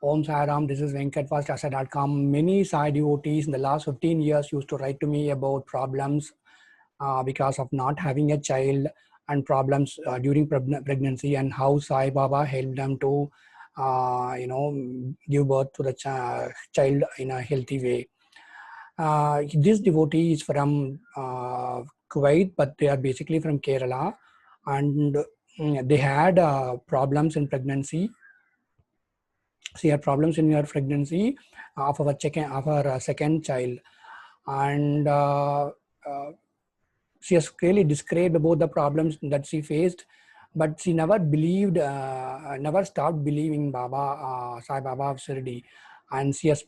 Om Sai Ram, this is Venkat Fastasa.com. Many Sai devotees in the last 15 years used to write to me about problems because of not having a child and problems during pregnancy, and how Sai Baba helped them to, give birth to the child in a healthy way. This devotee is from Kuwait, but they are basically from Kerala, and they had problems in pregnancy. She had problems in her pregnancy of her second child, and she has clearly described about the problems that she faced, but she never believed, never stopped believing Baba, Sai Baba of Shirdi, and she has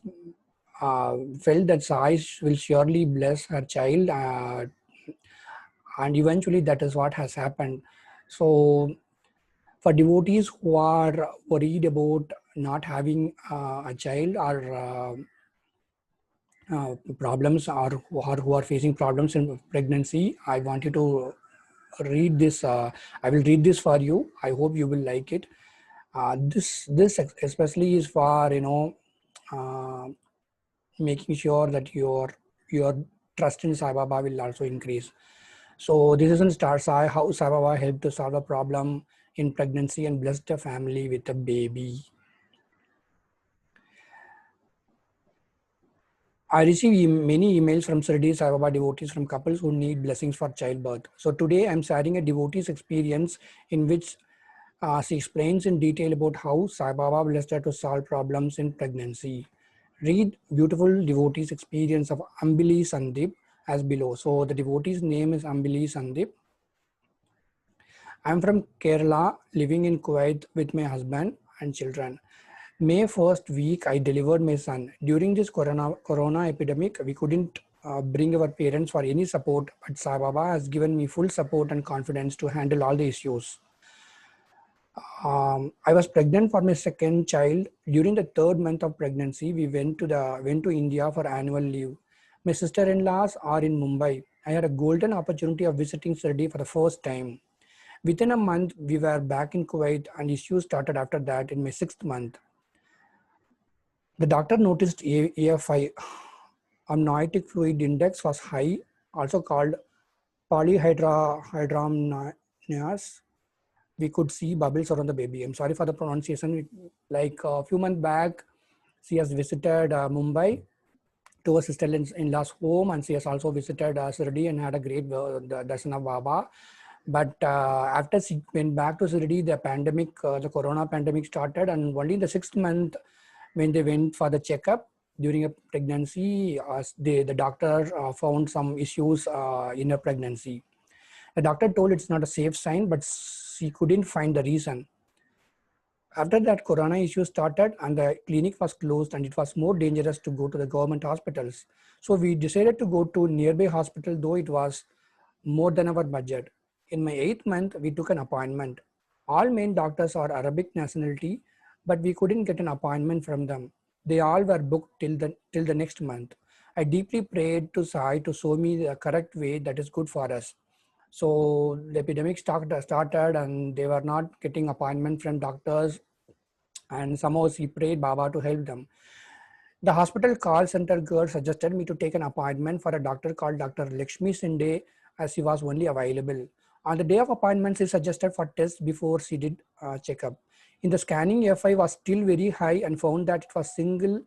felt that Sai will surely bless her child, and eventually that is what has happened. So for devotees who are worried about not having a child, or problems, or who are facing problems in pregnancy, I want you to read this. I will read this for you. I hope you will like it. This especially is for uh, making sure that your trust in Sai Baba will also increase. So this is in Star Sai, how Sai Baba helped to solve a problem in pregnancy and blessed a family with a baby. I receive many emails from Shirdi Sai Baba devotees from couples who need blessings for childbirth. So today I'm sharing a devotee's experience in which she explains in detail about how Sai Baba blessed her to solve problems in pregnancy. Read beautiful devotee's experience of Ambili Sandip as below. So the devotee's name is Ambili Sandip. I'm from Kerala, living in Kuwait with my husband and children. May first week, I delivered my son. During this corona epidemic, we couldn't bring our parents for any support, but Sai Baba has given me full support and confidence to handle all the issues. I was pregnant for my second child. During the third month of pregnancy, we went to India for annual leave. My sister-in-laws are in Mumbai. I had a golden opportunity of visiting Shirdi for the first time. Within a month, we were back in Kuwait, and issues started after that in my sixth month. The doctor noticed AFI, amniotic fluid index, was high, also called polyhydramnios. We could see bubbles around the baby. I'm sorry for the pronunciation. Like a few months back, she has visited Mumbai to her sister-in-law's home, and she has also visited Shirdi and had a great darshan of Baba. But after she went back to Shirdi, the corona pandemic started, and only in the sixth month, when they went for the checkup during a pregnancy, the doctor found some issues in her pregnancy. The doctor told it's not a safe sign, but she couldn't find the reason. After that, corona issue started and the clinic was closed, and it was more dangerous to go to the government hospitals. So we decided to go to nearby hospital, though it was more than our budget. In my 8th month, we took an appointment. All main doctors are Arabic nationality, but we couldn't get an appointment from them. They all were booked till the next month. I deeply prayed to Sai to show me the correct way that is good for us. So the epidemic started, and they were not getting appointment from doctors, and somehow she prayed Baba to help them. The hospital call center girl suggested me to take an appointment for a doctor called Dr. Lakshmi Sinde, as she was only available. On the day of appointment, she suggested for tests before she did checkup. In the scanning, FI was still very high and found that it was single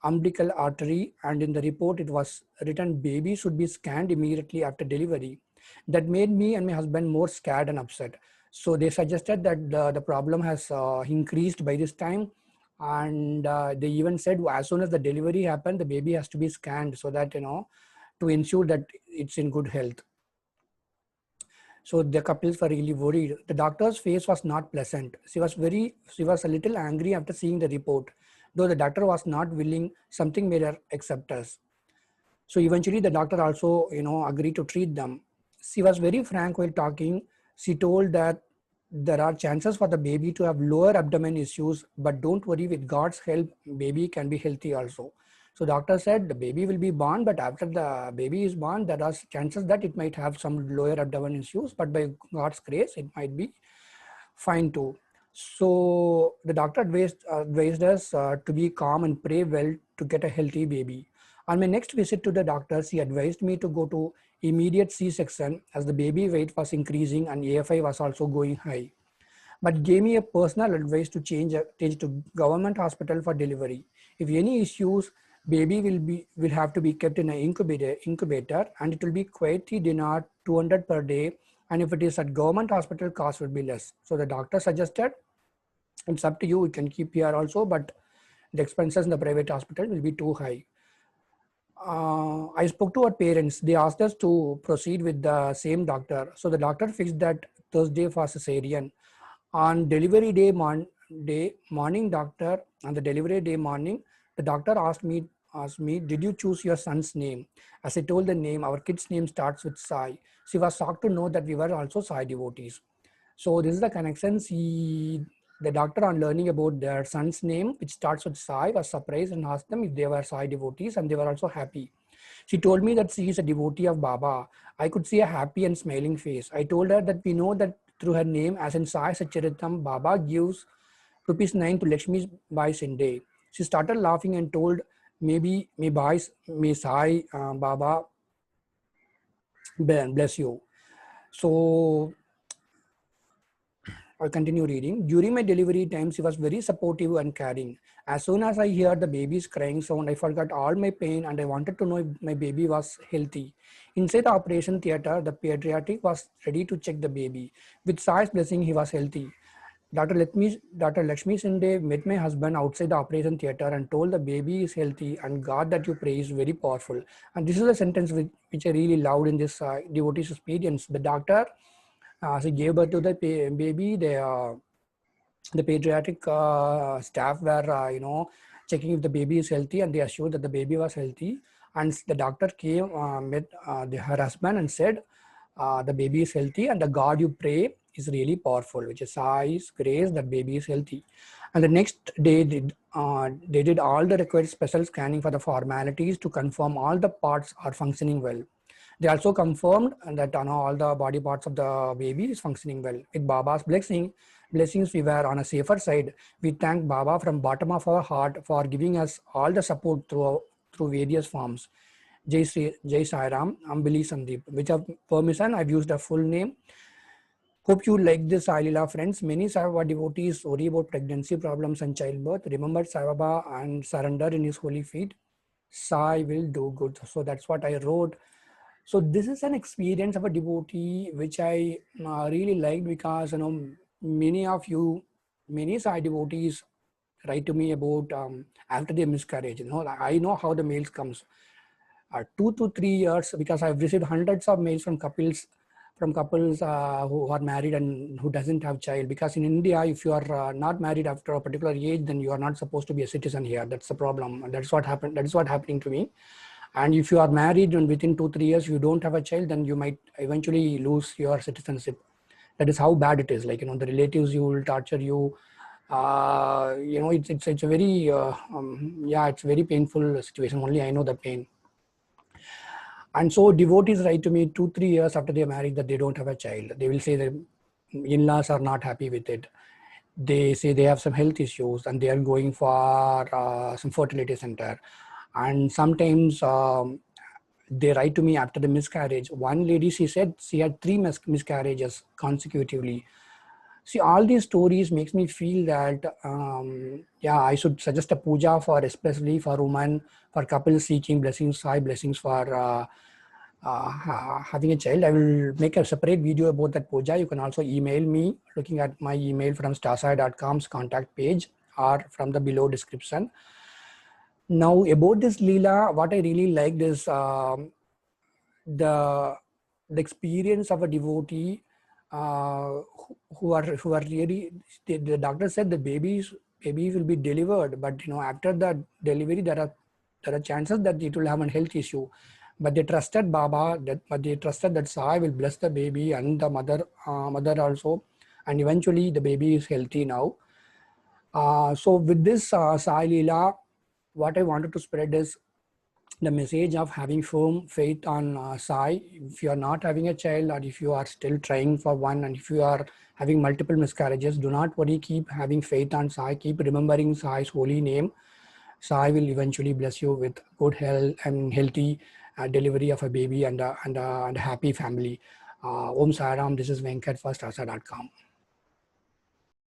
umbilical artery, and in the report it was written baby should be scanned immediately after delivery. That made me and my husband more scared and upset. So they suggested that the problem has increased by this time, and they even said as soon as the delivery happened, the baby has to be scanned so that to ensure that it's in good health. So the couples were really worried. The doctor's face was not pleasant. She was a little angry after seeing the report, though the doctor was not willing. Something made her accept us. So eventually the doctor also agreed to treat them. She was very frank while talking. She told that there are chances for the baby to have lower abdomen issues, but don't worry, with God's help, baby can be healthy also. So doctor said the baby will be born, but after the baby is born, there are chances that it might have some lower abdomen issues, but by God's grace, it might be fine too. So the doctor advised us to be calm and pray well to get a healthy baby. On my next visit to the doctor, she advised me to go to immediate C-section as the baby weight was increasing and AFI was also going high, but gave me a personal advice to change to government hospital for delivery. If any issues, baby will have to be kept in an incubator, and it will be quite the dinar 200 per day. And if it is at government hospital, cost will be less. So the doctor suggested it's up to you. You can keep here also, but the expenses in the private hospital will be too high. I spoke to our parents. They asked us to proceed with the same doctor. So the doctor fixed that Thursday for cesarean. On delivery day, morning doctor, on the delivery day morning, the doctor asked me, did you choose your son's name? As I told the name, our kid's name starts with Sai. She was shocked to know that we were also Sai devotees. So this is the connection. The doctor, on learning about their son's name, which starts with Sai, was surprised and asked them if they were Sai devotees, and they were also happy. She told me that she is a devotee of Baba. I could see a happy and smiling face. I told her that we know that through her name, as in Sai Sacharitam, Baba gives ₹9 to Lakshmi Bai Sinde. She started laughing and told, maybe may Sai Baba bless you. So I'll continue reading. During my delivery time, she was very supportive and caring. As soon as I heard the baby's crying sound, I forgot all my pain and I wanted to know if my baby was healthy. Inside the operation theater, the pediatric was ready to check the baby. With Sai's blessing, he was healthy. Dr. Lakshmi Sinde met my husband outside the operation theater and told the baby is healthy and God that you pray is very powerful. And this is a sentence which I really loved in this devotee's experience. The doctor she gave birth to the baby. The pediatric staff were, checking if the baby is healthy, and they assured that the baby was healthy. And the doctor came, met her husband and said, the baby is healthy, and the God you pray is really powerful, which is Sai's grace that baby is healthy. And the next day, they did all the required special scanning for the formalities to confirm all the parts are functioning well. They also confirmed that all the body parts of the baby is functioning well. With Baba's blessings, we were on a safer side. We thank Baba from bottom of our heart for giving us all the support through various forms. Jai Sai Ram, Ambili Sandeep. With your permission, I've used a full name. Hope you like this Sai Leela, friends. Many Sai Baba devotees worry about pregnancy problems and childbirth. Remember Sai Baba and surrender in his holy feet. Sai will do good. So that's what I wrote. So this is an experience of a devotee which I really liked, because many Sai devotees write to me about after their miscarriage. I know how the mails comes. 2 to 3 years, because I've received hundreds of mails from couples who are married and who doesn't have child. Because in India, if you are not married after a particular age, then you are not supposed to be a citizen here. That's the problem. And that's what happened. That is what happening to me. And if you are married and within 2-3 years you don't have a child, then you might eventually lose your citizenship. That is how bad it is. The relatives you will torture you. It's a very it's very painful situation. Only I know the pain. And so devotees write to me 2-3 years after they are married that they don't have a child. They will say the in-laws are not happy with it. They say they have some health issues and they are going for some fertility center. And sometimes they write to me after the miscarriage. One lady, she said she had 3 miscarriages consecutively. See, all these stories makes me feel that, I should suggest a puja for, especially for women, for couples seeking blessings, Sai blessings for having a child. I will make a separate video about that puja. You can also email me looking at my email from starsai.com's contact page or from the below description. Now about this Leela, what I really liked is the experience of a devotee who are really, the doctor said the babies will be delivered, but after the delivery there are chances that it will have a health issue. But they trusted Baba, but they trusted that Sai will bless the baby and the mother also, and eventually the baby is healthy now. So with this Sai Leela, what I wanted to spread is the message of having firm faith on Sai. If you are not having a child, or if you are still trying for one, and if you are having multiple miscarriages, do not worry. Keep having faith on Sai. Keep remembering Sai's holy name. Sai will eventually bless you with good health and healthy delivery of a baby and a happy family. Om Sai Ram. This is Venkat for Starsa.com.